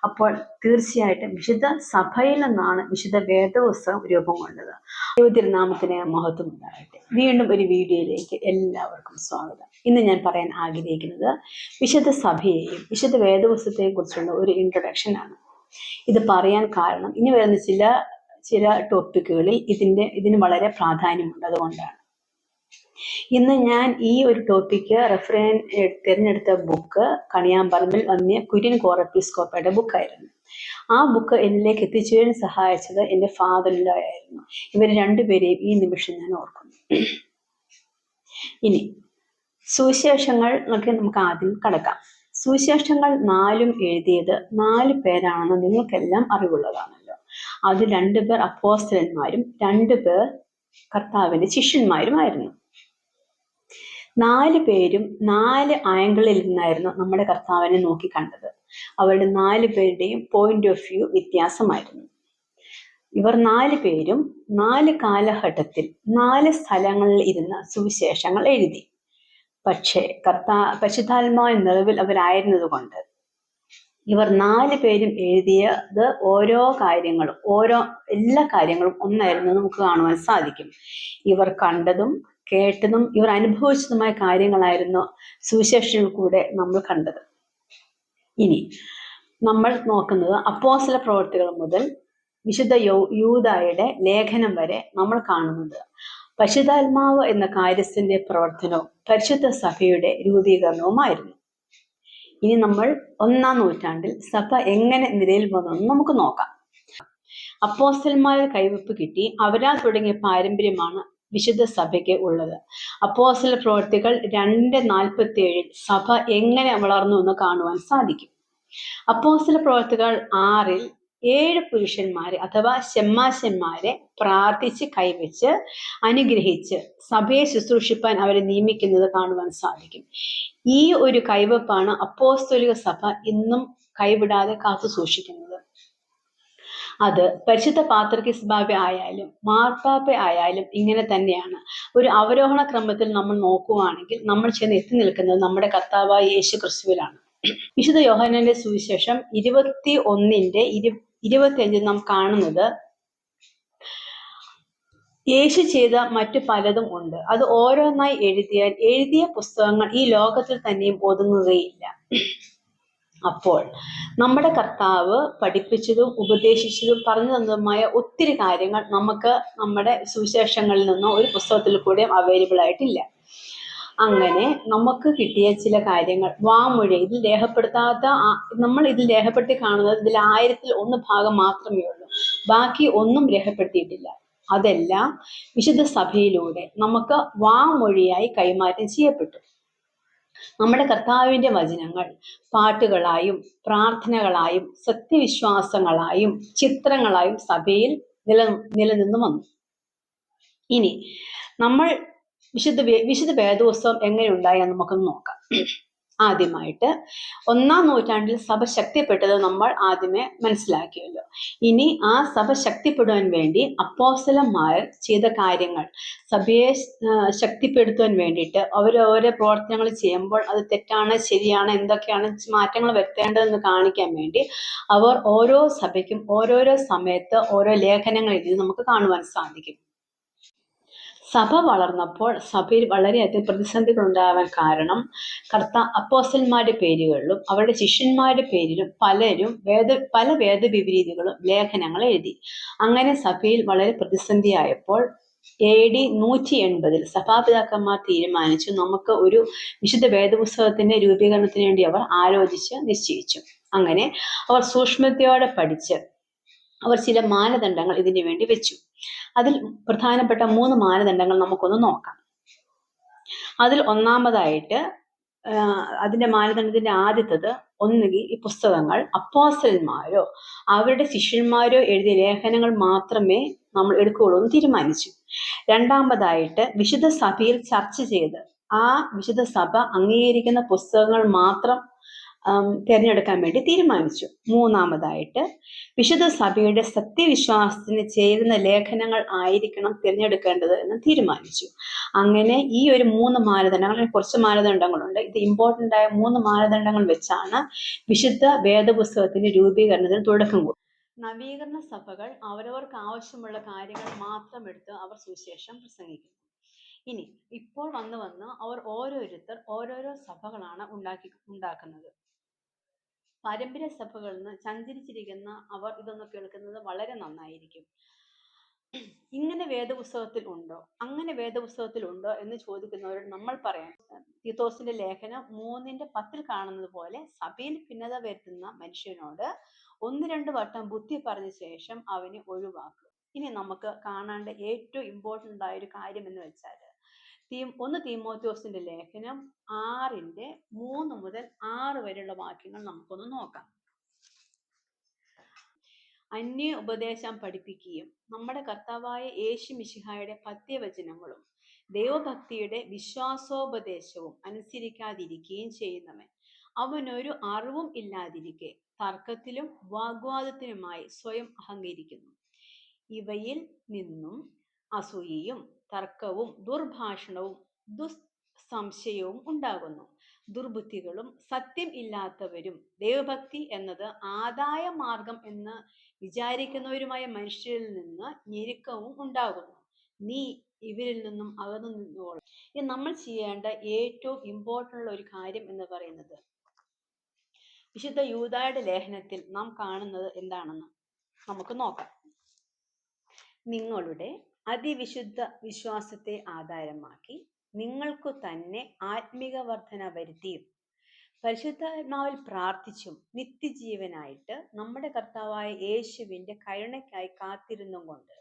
അപ്പോൾ തീർച്ചയായിട്ടും വിശുദ്ധ സഭയിൽ നിന്നാണ് വിശുദ്ധ വേദപുസ്തകം രൂപം കൊണ്ടത്. ദൈവതിരുനാമത്തിന് മഹത്വം ഉണ്ടാകട്ടെ. വീണ്ടും ഒരു വീഡിയോയിലേക്ക് എല്ലാവർക്കും സ്വാഗതം. ഇന്ന് ഞാൻ പറയാൻ ആഗ്രഹിക്കുന്നത് വിശുദ്ധ സഭയെയും വിശുദ്ധ വേദപുസ്തകത്തെയും കുറിച്ചുള്ള ഒരു ഇൻട്രൊഡക്ഷൻ ആണ്. ഇത് പറയാൻ കാരണം ഇനി വരുന്ന ചില ടോപ്പിക്കുകളിൽ ഇതിന് വളരെ പ്രാധാന്യമുണ്ട്. അതുകൊണ്ടാണ് ഇന്ന് ഞാൻ ഈ ഒരു ടോപ്പിക്ക് തിരഞ്ഞെടുത്ത ബുക്ക് കണിയാമ്പറമ്പിൽ വന്നിയ കുര്യൻ കോറെപ്പിസ്കോപ്പയുടെ ബുക്കായിരുന്നു. ആ ബുക്ക് എന്നിലേക്ക് എത്തിച്ചേരാൻ സഹായിച്ചത് എൻ്റെ ഫാദർ-ഇൻ-ലോ ആയിരുന്നു. ഇവർ രണ്ടുപേരെയും ഈ നിമിഷം ഞാൻ ഓർക്കുന്നു. ഇനി സുവിശേഷങ്ങൾ ഒക്കെ നമുക്ക് ആദ്യം കടക്കാം. സുവിശേഷങ്ങൾ 4 എഴുതിയത് 4 പേരാണെന്ന് നിങ്ങൾക്കെല്ലാം അറിവുള്ളതാണല്ലോ. അത് 2 പേർ അപ്പോസ്തലന്മാരും 2 പേർ കർത്താവിന്റെ ശിഷ്യന്മാരുമായിരുന്നു. 4 പേരും 4 ആംഗിളിൽ നിന്നായിരുന്നു നമ്മുടെ കർത്താവിനെ നോക്കി കണ്ടത്. അവരുടെ 4 പേരുടെയും പോയിന്റ് ഓഫ് വ്യൂ വ്യത്യാസമായിരുന്നു. ഇവർ 4 പേരും 4 കാലഘട്ടത്തിൽ 4 സ്ഥലങ്ങളിൽ ഇരുന്ന സുവിശേഷങ്ങൾ എഴുതി. പക്ഷേ പരിശുദ്ധാത്മാവിന്റെ നിറവിൽ അവരായിരുന്നത് കൊണ്ട് ഇവർ 4 പേരും എഴുതിയത് എല്ലാ കാര്യങ്ങളും ഒന്നായിരുന്നു നമുക്ക് കാണുവാൻ സാധിക്കും. ഇവർ കണ്ടതും കേട്ടതും ഇവർ അനുഭവിച്ചതുമായ കാര്യങ്ങളായിരുന്നു സുവിശേഷങ്ങളിൽ കൂടെ നമ്മൾ കണ്ടത്. ഇനി നമ്മൾ നോക്കുന്നത് അപ്പോസ്തല പ്രവർത്തികൾ മുതൽ വിശുദ്ധ യൂദായുടെ ലേഖനം വരെ നമ്മൾ കാണുന്നത് പരിശുദ്ധാത്മാവ് എന്ന കാര്യസ്ഥന്റെ പ്രവർത്തനവും പരിശുദ്ധ സഭയുടെ രൂപീകരണവുമായിരുന്നു. ഇനി നമ്മൾ 1-ാം നൂറ്റാണ്ടിൽ സഭ എങ്ങനെ നിലയിൽ വന്നെന്ന് നമുക്ക് നോക്കാം. അപ്പോസ്തലന്മാരുടെ കൈവെപ്പ് കിട്ടി അവരാൽ തുടങ്ങിയ പാരമ്പര്യമാണ് വിശുദ്ധ സഭയ്ക്ക് ഉള്ളത്. അപ്പോസ്തല പ്രവർത്തികൾ 2:47 സഭ എങ്ങനെ വളർന്നു എന്ന് കാണുവാൻ സാധിക്കും. അപ്പോസ്തല പ്രവർത്തികൾ 6 7 പുരുഷന്മാരെ അഥവാ ശമ്മാശന്മാരെ പ്രാർത്ഥിച്ച് കൈവച്ച് അനുഗ്രഹിച്ച് സഭയെ ശുശ്രൂഷിപ്പാൻ അവരെ നിയമിക്കുന്നത് കാണുവാൻ സാധിക്കും. ഈ ഒരു കൈവപ്പാണ് അപ്പോസ്തലിക സഭ ഇന്നും കൈവിടാതെ കാത്തു സൂക്ഷിക്കുന്നത്. അത് പരിശുദ്ധ പാത്രികീസ് ബാബ ആയാലും മാർപ്പാപ്പ ആയാലും ഇങ്ങനെ തന്നെയാണ്. ഒരു അവരോഹണ ക്രമത്തിൽ നമ്മൾ നോക്കുകയാണെങ്കിൽ നമ്മൾ ചെന്ന് എത്തി നിൽക്കുന്നത് നമ്മുടെ കർത്താവായ യേശു ക്രിസ്തുവിലാണ്. വിശുദ്ധ യോഹന്നാന്റെ സുവിശേഷം 21:25 നാം കാണുന്നത് യേശു ചെയ്ത മറ്റു പലതും ഉണ്ട്. അത് ഓരോന്നായി എഴുതിയ പുസ്തകങ്ങൾ ഈ ലോകത്തിൽ തന്നെയും ഒതുങ്ങുകയില്ല. അപ്പോൾ നമ്മുടെ കർത്താവ് പഠിപ്പിച്ചതും ഉപദേശിച്ചതും പറഞ്ഞു തന്നതുമായ ഒത്തിരി കാര്യങ്ങൾ നമുക്ക് നമ്മുടെ സുവിശേഷങ്ങളിൽ നിന്നോ ഒരു പുസ്തകത്തിൽ കൂടെ അവൈലബിൾ ആയിട്ടില്ല. അങ്ങനെ നമുക്ക് കിട്ടിയ ചില കാര്യങ്ങൾ വാമൊഴി ഇതിൽ നമ്മൾ ഇതിൽ രേഖപ്പെടുത്തി കാണുന്നത് ഇതിൽ 1000-1 ഭാഗം മാത്രമേ ഉള്ളൂ. ബാക്കി ഒന്നും രേഖപ്പെടുത്തിയിട്ടില്ല. അതെല്ലാം വിശുദ്ധ സഭയിലൂടെ നമുക്ക് വാമൊഴിയായി കൈമാറ്റം ചെയ്യപ്പെട്ടു. നമ്മുടെ കർത്താവിന്റെ വചനങ്ങൾ പാട്ടുകളായും പ്രാർത്ഥനകളായും സത്യവിശ്വാസങ്ങളായും ചിത്രങ്ങളായും സഭയിൽ നിലനിന്നു വന്നു. ഇനി നമ്മൾ വിശുദ്ധ വേദപുസ്തകം എങ്ങനെ ഉണ്ടായി എന്ന് നമുക്കൊന്ന് നോക്കാം. ആദ്യമായിട്ട് 1-ാം നൂറ്റാണ്ടിൽ സഭ ശക്തിപ്പെട്ടത് നമ്മൾ ആദ്യമേ മനസ്സിലാക്കിയല്ലോ. ഇനി ആ സഭ ശക്തിപ്പെടുവാൻ വേണ്ടി അപ്പോസ്തലന്മാർ ചെയ്ത കാര്യങ്ങൾ സഭയെ ശക്തിപ്പെടുത്തുവാൻ വേണ്ടിയിട്ട് ഓരോ പ്രവർത്തനങ്ങൾ ചെയ്യുമ്പോൾ അത് തെറ്റാണ് ശരിയാണ് എന്തൊക്കെയാണ് മാറ്റങ്ങൾ വരുത്തേണ്ടതെന്ന് കാണിക്കാൻ വേണ്ടി അവർ ഓരോ സഭയ്ക്കും ഓരോരോ സമയത്ത് ഓരോ ലേഖനങ്ങൾ എഴുതി നമുക്ക് കാണുവാൻ സാധിക്കും. സഭ വളർന്നപ്പോൾ സഭയിൽ വളരെയധികം പ്രതിസന്ധികൾ ഉണ്ടാവാൻ കാരണം അപ്പോസ്തലന്മാരുടെ പേരുകളിലും അവരുടെ ശിഷ്യന്മാരുടെ പേരിലും പല വേദവിപരീതികളും ലേഖനങ്ങൾ എഴുതി. അങ്ങനെ സഭയിൽ വളരെ പ്രതിസന്ധിയായപ്പോൾ AD 180 സഭാപിതാക്കന്മാർ തീരുമാനിച്ചു നമുക്ക് ഒരു വിശുദ്ധ വേദപുസ്തകത്തിന്റെ രൂപീകരണത്തിന് വേണ്ടി അവർ ആലോചിച്ച് നിശ്ചയിച്ചു. അങ്ങനെ അവർ സൂക്ഷ്മതയോടെ പഠിച്ച് അവർ ചില മാനദണ്ഡങ്ങൾ ഇതിനു വേണ്ടി വെച്ചു. അതിൽ പ്രധാനപ്പെട്ട 3 മാനദണ്ഡങ്ങൾ നമുക്കൊന്ന് നോക്കാം. അതിൽ ഒന്നാമതായിട്ട് അതിന്റെ മാനദണ്ഡത്തിന്റെ ആദ്യത്തേത് ഒന്നുകിൽ ഈ പുസ്തകങ്ങൾ അപ്പോസ്തലന്മാരോ അവരുടെ ശിഷ്യന്മാരോ എഴുതിയ ലേഖനങ്ങൾ മാത്രമേ നമ്മൾ എടുക്കുകയുള്ളൂ എന്ന് തീരുമാനിച്ചു. രണ്ടാമതായിട്ട് വിശുദ്ധ സഭയിൽ ചർച്ച ചെയ്ത് ആ വിശുദ്ധ സഭ അംഗീകരിക്കുന്ന പുസ്തകങ്ങൾ മാത്രം തിരഞ്ഞെടുക്കാൻ വേണ്ടി തീരുമാനിച്ചു. മൂന്നാമതായിട്ട് വിശുദ്ധ സഭയുടെ സത്യവിശ്വാസത്തിന് ചേരുന്ന ലേഖനങ്ങൾ ആയിരിക്കണം തിരഞ്ഞെടുക്കേണ്ടത് എന്ന് തീരുമാനിച്ചു. അങ്ങനെ ഈ ഒരു 3 മാനദണ്ഡങ്ങൾ, കുറച്ച് മാനദണ്ഡങ്ങളുണ്ട്, ഇത് ഇമ്പോർട്ടൻ്റ് ആയ 3 മാനദണ്ഡങ്ങൾ വെച്ചാണ് വിശുദ്ധ വേദപുസ്തകത്തിന്റെ രൂപീകരണത്തിന് തുടക്കം കുറിച്ചത്. നവീകരണ സഭകൾ അവരവർക്ക് ആവശ്യമുള്ള കാര്യങ്ങൾ മാത്രം എടുത്ത് അവർ സുവിശേഷം പ്രസംഗിക്കുന്നു. ഇനി ഇപ്പോൾ വന്ന് അവർ ഓരോരുത്തർ ഓരോരോ സഭകളാണ് ഉണ്ടാക്കുന്നത്. പാരമ്പര്യ സഭകളിൽ നിന്ന് സഞ്ചരിച്ചിരിക്കുന്ന അവർ ഇതൊന്ന് കേൾക്കുന്നത് വളരെ നന്നായിരിക്കും. ഇങ്ങനെ വേദപുസ്തകത്തിൽ ഉണ്ടോ, അങ്ങനെ വേദപുസ്തകത്തിൽ ഉണ്ടോ എന്ന് ചോദിക്കുന്നവരോട് നമ്മൾ പറയാം, തീത്തോസിന്റെ ലേഖനം 3:10 കാണുന്നത് പോലെ സഭയിൽ ഭിന്നത വരുത്തുന്ന മനുഷ്യനോട് 1-2 വട്ടം ബുദ്ധി പറഞ്ഞ ശേഷം അവനെ ഒഴിവാക്കുക. ഇനി നമുക്ക് കാണേണ്ട ഏറ്റവും ഇമ്പോർട്ടൻ്റ് ആയ ഒരു കാര്യം എന്ന് വെച്ചാൽ 1 തീമോഥെയോസിന്റെ ലേഖനം 6:3 മുതൽ 6 വരെയുള്ള വാക്യങ്ങൾ നമുക്കൊന്ന് നോക്കാം. അന്യ ഉപദേശം പഠിപ്പിക്കുകയും നമ്മുടെ കർത്താവായ യേശു മിശിഹായുടെ പഥ്യവചനങ്ങളും ദൈവഭക്തിയുടെ വിശ്വാസോപദേശവും അനുസരിക്കാതിരിക്കുകയും ചെയ്യുന്നവൻ അവനൊരു അറിവും ഇല്ലാതിരിക്കെ തർക്കത്തിലും വാഗ്വാദത്തിനുമായി സ്വയം അഹങ്കരിക്കുന്നു. ഇവയിൽ നിന്നും അസൂയയും തർക്കവും ദുർഭാഷണവും ദുസ്സംശയവും ഉണ്ടാകുന്നു. ദുർബുദ്ധികളും സത്യം ഇല്ലാത്തവരും ദൈവഭക്തി എന്നത് ആദായ മാർഗം എന്ന് വിചാരിക്കുന്നവരുമായ മനുഷ്യരിൽ നിന്ന് ഞെരുക്കവും ഉണ്ടാകുന്നു. നീ ഇവരിൽ നിന്നും അകന്നു നിന്നോളൂ. ഇത് നമ്മൾ ചെയ്യേണ്ട ഏറ്റവും ഇമ്പോർട്ടൻ്റ് ഉള്ള ഒരു കാര്യം എന്ന് പറയുന്നത്, വിശുദ്ധ യൂദായുടെ ലേഖനത്തിൽ നാം കാണുന്നത് എന്താണെന്ന് നമുക്ക് നോക്കാം. നിങ്ങളുടെ അതിവിശുദ്ധ വിശ്വാസത്തെ ആധാരമാക്കി നിങ്ങൾക്കു തന്നെ ആത്മിക വർധന വരുത്തിയും പരിശുദ്ധാത്മാവിൽ പ്രാർത്ഥിച്ചും നിത്യജീവനായിട്ട് നമ്മുടെ കർത്താവായ യേശുവിന്റെ കരുണയ്ക്കായി കാത്തിരുന്നും കൊണ്ട്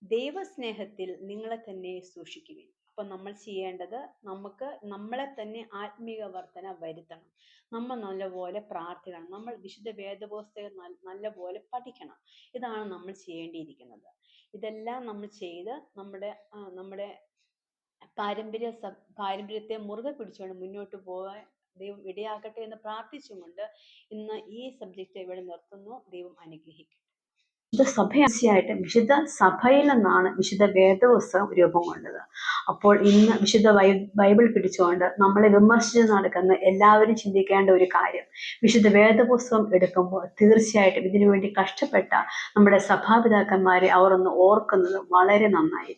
ദൈവസ്നേഹത്തിൽ നിങ്ങളെ തന്നെ സൂക്ഷിക്കുവിൻ. അപ്പൊ നമ്മൾ ചെയ്യേണ്ടത്, നമുക്ക് നമ്മളെ തന്നെ ആത്മീക വർധന വരുത്തണം. നമ്മൾ നല്ലപോലെ പ്രാർത്ഥിക്കണം, നമ്മൾ വിശുദ്ധ വേദപുസ്തകം നല്ലപോലെ പഠിക്കണം. ഇതാണ് നമ്മൾ ചെയ്യേണ്ടിയിരിക്കുന്നത്. ഇതെല്ലാം നമ്മൾ ചെയ്ത് നമ്മുടെ പാരമ്പര്യത്തെ മുറുകെ പിടിച്ചുകൊണ്ട് മുന്നോട്ട് പോകാൻ ദൈവം ഇടയാക്കട്ടെ എന്ന് പ്രാർത്ഥിച്ചുകൊണ്ട് ഇന്ന് ഈ സബ്ജക്റ്റ് ഇവിടെ നിർത്തുന്നു. ദൈവം അനുഗ്രഹിക്കട്ടെ. വിശുദ്ധ സഭയായിട്ട് വിശുദ്ധ സഭയിൽ നിന്നാണ് വിശുദ്ധ വേദപുസ്തകം രൂപം കൊണ്ടത്. അപ്പോൾ ഇന്ന് വിശുദ്ധ ബൈബിൾ പിടിച്ചുകൊണ്ട് നമ്മളെ വിമർശിച്ച് നടക്കുന്ന എല്ലാവരും ചിന്തിക്കേണ്ട ഒരു കാര്യം, വിശുദ്ധ വേദപുസ്തകം എടുക്കുമ്പോൾ തീർച്ചയായിട്ടും ഇതിനു വേണ്ടി കഷ്ടപ്പെട്ട നമ്മുടെ സഭാപിതാക്കന്മാരെ അവർ ഒന്ന് ഓർക്കുന്നത് വളരെ നന്നായിരിക്കും.